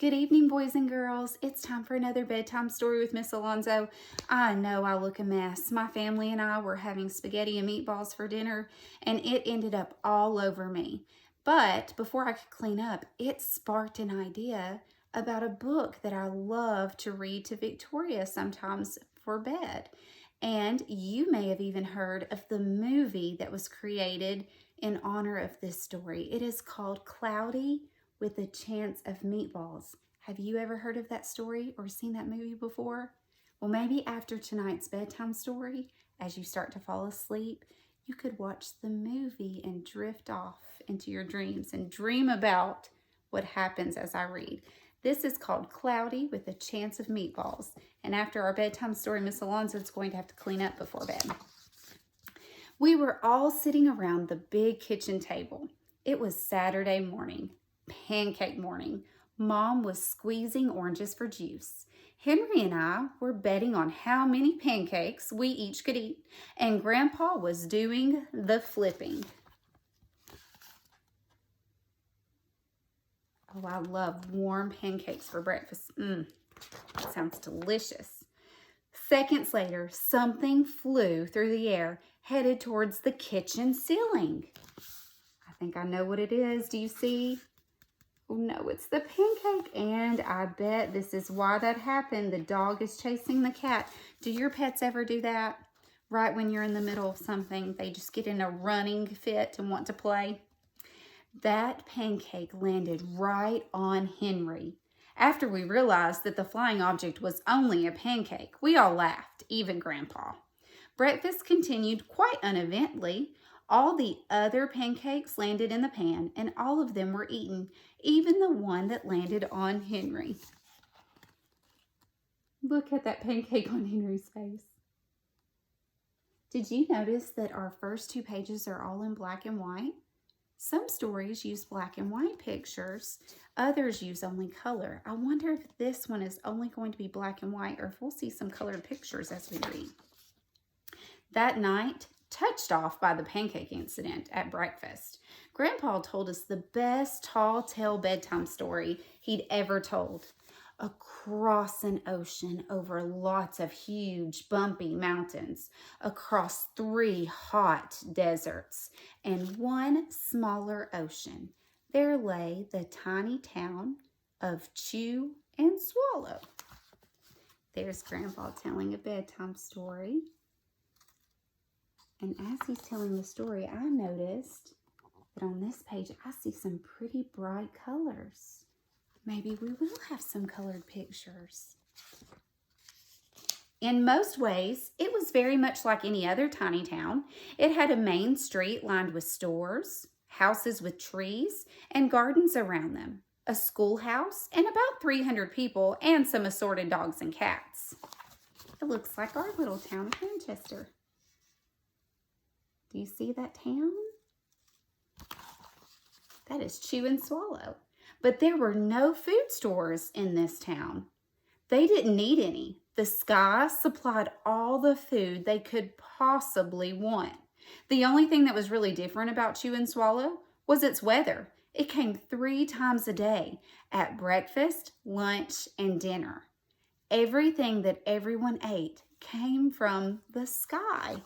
Good evening, boys and girls. It's time for another bedtime story with Miss Alonso. I know I look a mess. My family and I were having spaghetti and meatballs for dinner, and it ended up all over me. But before I could clean up, it sparked an idea about a book that I love to read to Victoria sometimes for bed. And you may have even heard of the movie that was created in honor of this story. It is called Cloudy with a Chance of Meatballs. Have you ever heard of that story or seen that movie before? Well, maybe after tonight's bedtime story, as you start to fall asleep, you could watch the movie and drift off into your dreams and dream about what happens as I read. This is called Cloudy with a Chance of Meatballs. And after our bedtime story, Miss Alonso is going to have to clean up before bed. We were all sitting around the big kitchen table. It was Saturday morning. Pancake morning. Mom was squeezing oranges for juice. Henry and I were betting on how many pancakes we each could eat, and Grandpa was doing the flipping. Oh, I love warm pancakes for breakfast. That sounds delicious. Seconds later, something flew through the air, headed towards the kitchen ceiling. I think I know what it is. Do you see? Oh no, it's the pancake, and I bet this is why that happened. The dog is chasing the cat. Do your pets ever do that? Right when you're in the middle of something, they just get in a running fit and want to play. That pancake landed right on Henry. After we realized that the flying object was only a pancake, we all laughed, even Grandpa. Breakfast continued quite uneventfully. All the other pancakes landed in the pan, and all of them were eaten, even the one that landed on Henry. Look at that pancake on Henry's face. Did you notice that our first two pages are all in black and white? Some stories use black and white pictures. Others use only color. I wonder if this one is only going to be black and white, or if we'll see some colored pictures as we read. That night, touched off by the pancake incident at breakfast, Grandpa told us the best tall tale bedtime story he'd ever told. Across an ocean, over lots of huge bumpy mountains, across 3 hot deserts, and 1 smaller ocean, there lay the tiny town of Chew and Swallow. There's Grandpa telling a bedtime story. And as he's telling the story, I noticed that on this page, I see some pretty bright colors. Maybe we will have some colored pictures. In most ways, it was very much like any other tiny town. It had a main street lined with stores, houses with trees, and gardens around them, a schoolhouse, and about 300 people, and some assorted dogs and cats. It looks like our little town of Manchester. Do you see that town? That is Chew and Swallow. But there were no food stores in this town. They didn't need any. The sky supplied all the food they could possibly want. The only thing that was really different about Chew and Swallow was its weather. It came 3 times a day, at breakfast, lunch, and dinner. Everything that everyone ate came from the sky.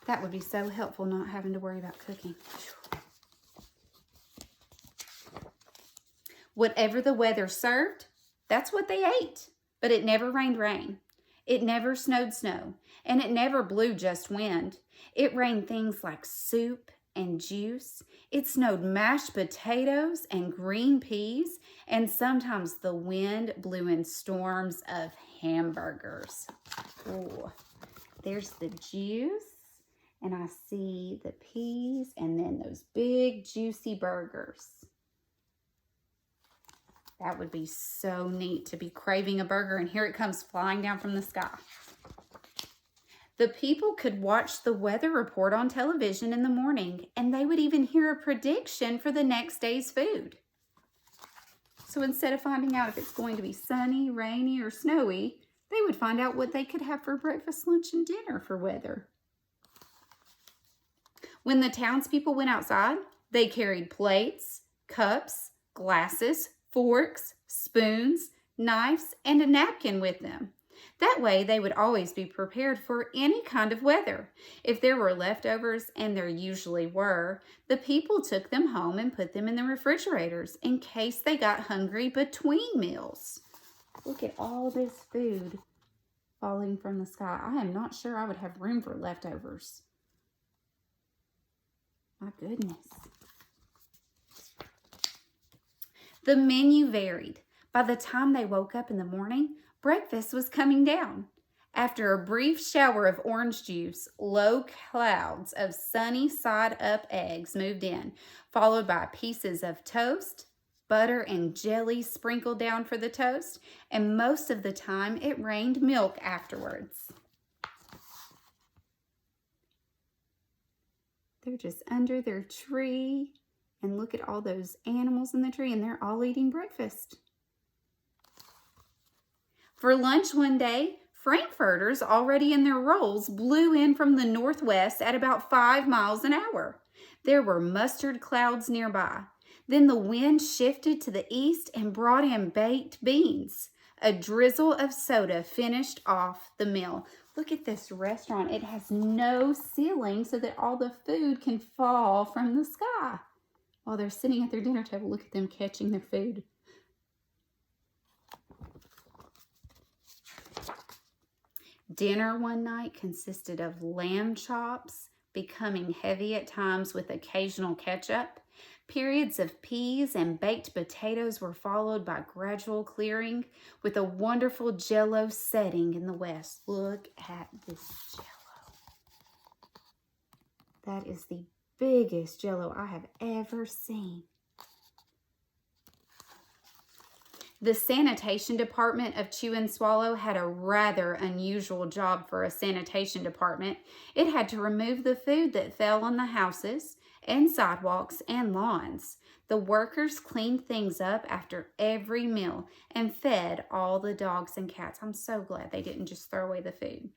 That would be so helpful, not having to worry about cooking. Whatever the weather served, that's what they ate. But it never rained rain. It never snowed snow. And it never blew just wind. It rained things like soup and juice. It snowed mashed potatoes and green peas. And sometimes the wind blew in storms of hamburgers. Ooh, there's the juice. And I see the peas and then those big juicy burgers. That would be so neat to be craving a burger, and here it comes flying down from the sky. The people could watch the weather report on television in the morning, and they would even hear a prediction for the next day's food. So instead of finding out if it's going to be sunny, rainy, or snowy, they would find out what they could have for breakfast, lunch, and dinner for weather. When the townspeople went outside, they carried plates, cups, glasses, forks, spoons, knives, and a napkin with them. That way they would always be prepared for any kind of weather. If there were leftovers, and there usually were, the people took them home and put them in the refrigerators in case they got hungry between meals. Look at all this food falling from the sky. I am not sure I would have room for leftovers. My goodness. The menu varied. By the time they woke up in the morning, breakfast was coming down. After a brief shower of orange juice, low clouds of sunny side-up eggs moved in, followed by pieces of toast, butter and jelly sprinkled down for the toast, and most of the time it rained milk afterwards. They're just under their tree, and look at all those animals in the tree, and they're all eating breakfast. For lunch one day, frankfurters already in their rolls blew in from the northwest at about 5 miles an hour. There were mustard clouds nearby. Then the wind shifted to the east and brought in baked beans. A drizzle of soda finished off the meal. Look at this restaurant. It has no ceiling so that all the food can fall from the sky. While they're sitting at their dinner table, look at them catching their food. Dinner one night consisted of lamb chops, becoming heavy at times with occasional ketchup. Periods of peas and baked potatoes were followed by gradual clearing with a wonderful Jell-O setting in the west. Look at this Jell-O. That is the biggest Jell-O I have ever seen. The sanitation department of Chew and Swallow had a rather unusual job for a sanitation department. It had to remove the food that fell on the houses and sidewalks and lawns. The workers cleaned things up after every meal and fed all the dogs and cats. I'm so glad they didn't just throw away the food.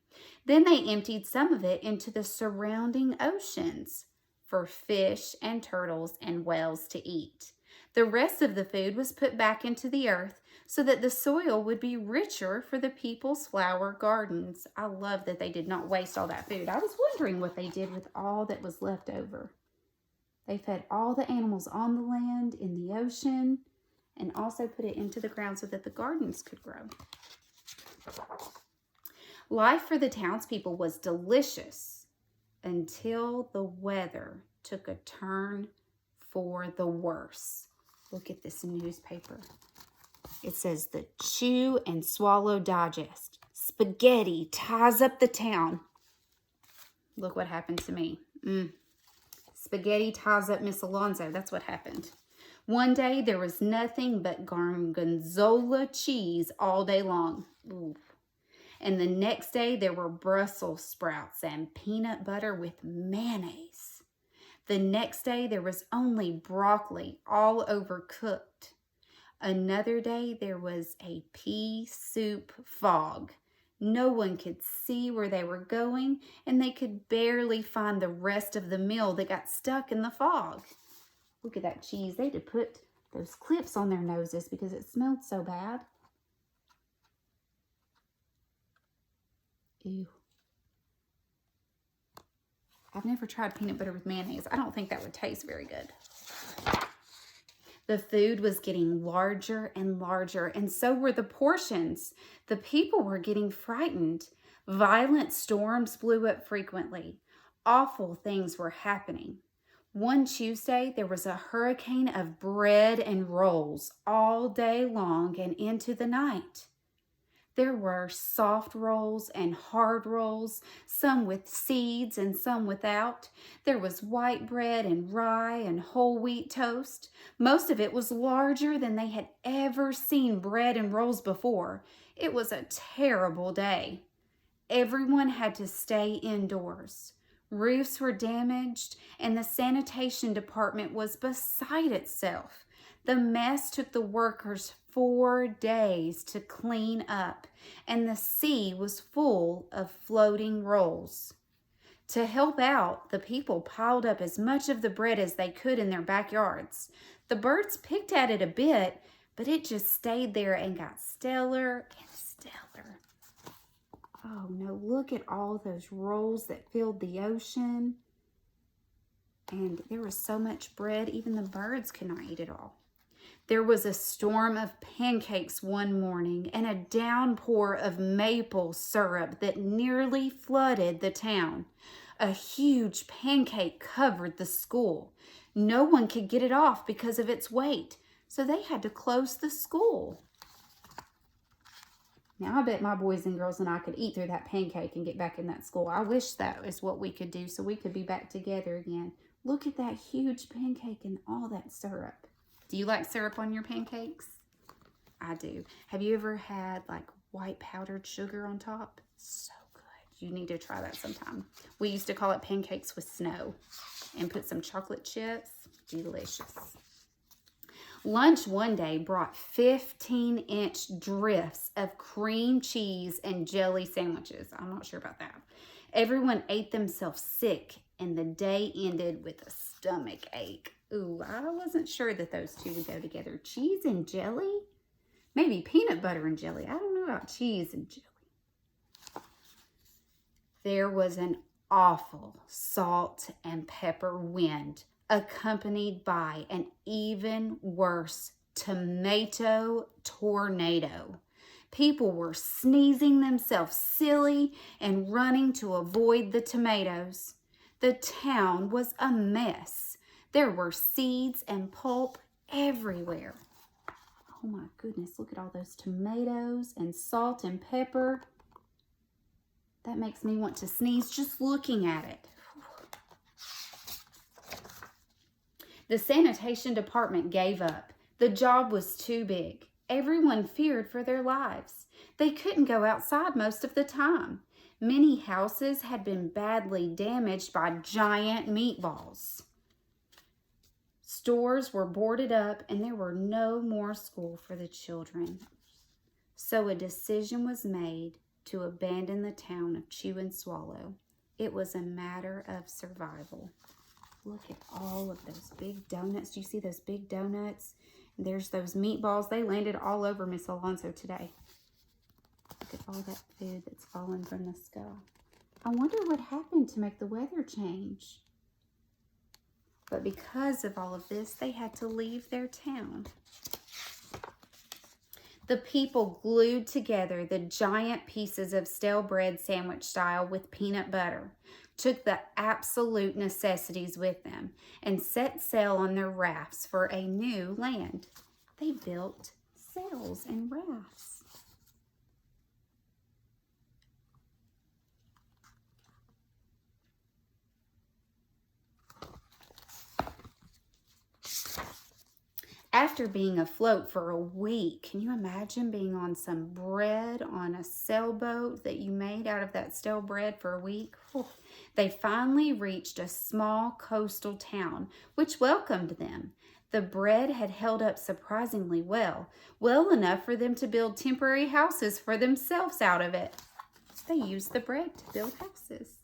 Then they emptied some of it into the surrounding oceans for fish and turtles and whales to eat. The rest of the food was put back into the earth so that the soil would be richer for the people's flower gardens. I love that they did not waste all that food. I was wondering what they did with all that was left over. They fed all the animals on the land, in the ocean, and also put it into the ground so that the gardens could grow. Life for the townspeople was delicious until the weather took a turn for the worse. Look at this newspaper. It says the Chew and Swallow Digest. Spaghetti ties up the town. Look what happened to me. Spaghetti ties up Miss Alonso. That's what happened. One day there was nothing but gorgonzola cheese all day long. Ooh. And the next day there were Brussels sprouts and peanut butter with mayonnaise. The next day there was only broccoli, all overcooked. Another day there was a pea soup fog. No one could see where they were going, and they could barely find the rest of the meal that got stuck in the fog. Look at that cheese. They had to put those clips on their noses because it smelled so bad. Ew. I've never tried peanut butter with mayonnaise. I don't think that would taste very good. The food was getting larger and larger, and so were the portions. The people were getting frightened. Violent storms blew up frequently. Awful things were happening. One Tuesday, there was a hurricane of bread and rolls all day long and into the night. There were soft rolls and hard rolls, some with seeds and some without. There was white bread and rye and whole wheat toast. Most of it was larger than they had ever seen bread and rolls before. It was a terrible day. Everyone had to stay indoors. Roofs were damaged, and the sanitation department was beside itself. The mess took the workers 4 days to clean up, and the sea was full of floating rolls. To help out, the people piled up as much of the bread as they could in their backyards. The birds picked at it a bit, but it just stayed there and got stellar and stellar. Oh no, look at all those rolls that filled the ocean. And there was so much bread, even the birds could not eat it all. There was a storm of pancakes one morning and a downpour of maple syrup that nearly flooded the town. A huge pancake covered the school. No one could get it off because of its weight, so they had to close the school. Now, I bet my boys and girls and I could eat through that pancake and get back in that school. I wish that is what we could do so we could be back together again. Look at that huge pancake and all that syrup. Do you like syrup on your pancakes? I do. Have you ever had like white powdered sugar on top? So good. You need to try that sometime. We used to call it pancakes with snow and put some chocolate chips. Delicious. Lunch one day brought 15-inch drifts of cream cheese and jelly sandwiches. I'm not sure about that. Everyone ate themselves sick, and the day ended with a stomach ache. Ooh, I wasn't sure that those two would go together. Cheese and jelly? Maybe peanut butter and jelly. I don't know about cheese and jelly. There was an awful salt and pepper wind, accompanied by an even worse tomato tornado. People were sneezing themselves silly and running to avoid the tomatoes. The town was a mess. There were seeds and pulp everywhere. Oh my goodness, look at all those tomatoes and salt and pepper. That makes me want to sneeze just looking at it. The sanitation department gave up. The job was too big. Everyone feared for their lives. They couldn't go outside most of the time. Many houses had been badly damaged by giant meatballs. Stores were boarded up and there were no more school for the children. So a decision was made to abandon the town of Chew and Swallow. It was a matter of survival. Look at all of those big donuts. Do you see those big donuts? And there's those meatballs. They landed all over Miss Alonso today. Look at all that food that's fallen from the sky. I wonder what happened to make the weather change. But because of all of this, they had to leave their town. The people glued together the giant pieces of stale bread sandwich style with peanut butter, took the absolute necessities with them, and set sail on their rafts for a new land. They built sails and rafts. After being afloat for a week, can you imagine being on some bread on a sailboat that you made out of that stale bread for a week? Whew. They finally reached a small coastal town, which welcomed them. The bread had held up surprisingly well enough for them to build temporary houses for themselves out of it. They used the bread to build houses.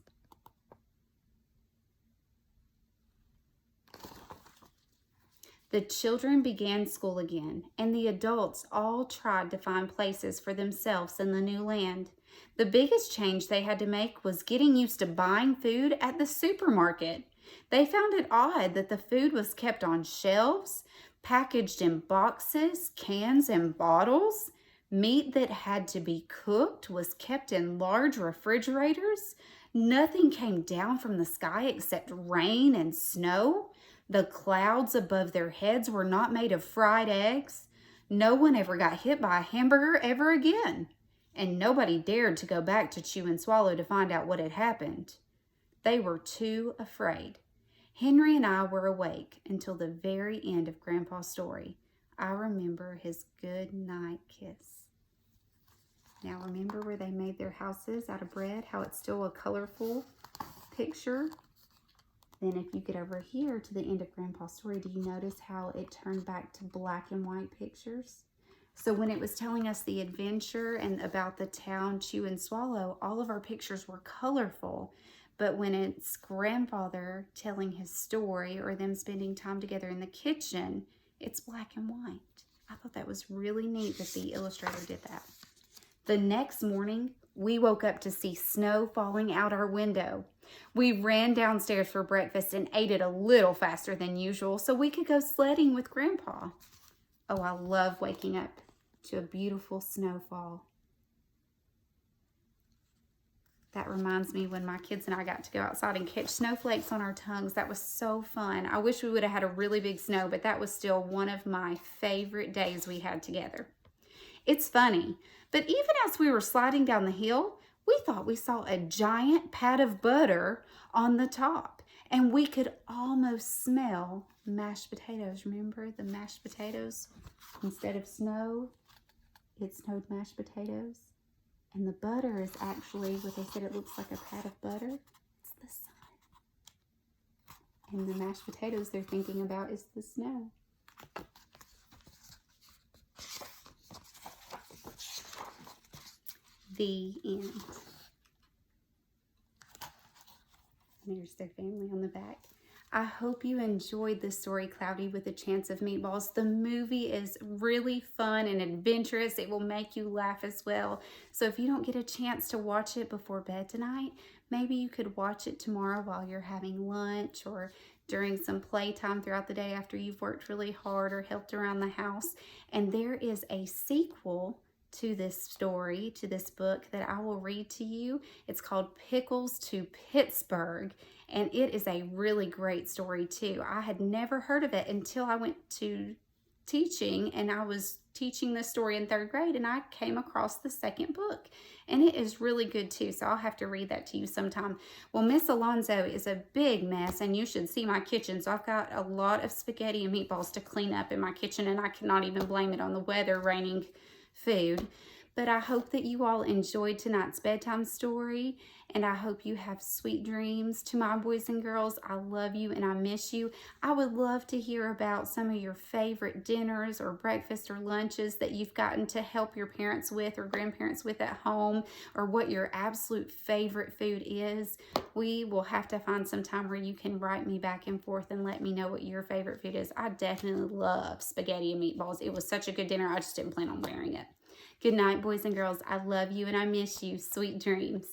The children began school again, and the adults all tried to find places for themselves in the new land. The biggest change they had to make was getting used to buying food at the supermarket. They found it odd that the food was kept on shelves, packaged in boxes, cans, and bottles. Meat that had to be cooked was kept in large refrigerators. Nothing came down from the sky except rain and snow. The clouds above their heads were not made of fried eggs. No one ever got hit by a hamburger ever again. And nobody dared to go back to Chew and Swallow to find out what had happened. They were too afraid. Henry and I were awake until the very end of Grandpa's story. I remember his good night kiss. Now remember where they made their houses out of bread, how it's still a colorful picture? Then if you get over here to the end of Grandpa's story, do you notice how it turned back to black and white pictures? So when it was telling us the adventure and about the town Chew and Swallow, all of our pictures were colorful. But when it's grandfather telling his story or them spending time together in the kitchen, it's black and white. I thought that was really neat that the illustrator did that. The next morning, we woke up to see snow falling out our window. We ran downstairs for breakfast and ate it a little faster than usual so we could go sledding with Grandpa. Oh, I love waking up to a beautiful snowfall. That reminds me when my kids and I got to go outside and catch snowflakes on our tongues. That was so fun. I wish we would have had a really big snow, but that was still one of my favorite days we had together. It's funny, but even as we were sliding down the hill, we thought we saw a giant pat of butter on the top, and we could almost smell mashed potatoes. Remember the mashed potatoes? Instead of snow, it snowed mashed potatoes. And the butter is actually what they said, it looks like a pat of butter. It's the sun. And the mashed potatoes they're thinking about is the snow. The end. There's their family on the back. I hope you enjoyed this story, Cloudy with a Chance of Meatballs. The movie is really fun and adventurous. It will make you laugh as well. So if you don't get a chance to watch it before bed tonight, maybe you could watch it tomorrow while you're having lunch or during some playtime throughout the day after you've worked really hard or helped around the house. And there is a sequel to this story, to this book that I will read to you. It's called Pickles to Pittsburgh, and it is a really great story too. I had never heard of it until I went to teaching, and I was teaching this story in 3rd grade, and I came across the 2nd book, and it is really good too, so I'll have to read that to you sometime. Well, Miss Alonso is a big mess, and you should see my kitchen, so I've got a lot of spaghetti and meatballs to clean up in my kitchen, and I cannot even blame it on the weather raining food. But I hope that you all enjoyed tonight's bedtime story, and I hope you have sweet dreams. To my boys and girls, I love you and I miss you. I would love to hear about some of your favorite dinners or breakfast or lunches that you've gotten to help your parents with or grandparents with at home, or what your absolute favorite food is. We will have to find some time where you can write me back and forth and let me know what your favorite food is. I definitely love spaghetti and meatballs. It was such a good dinner. I just didn't plan on wearing it. Good night, boys and girls. I love you and I miss you. Sweet dreams.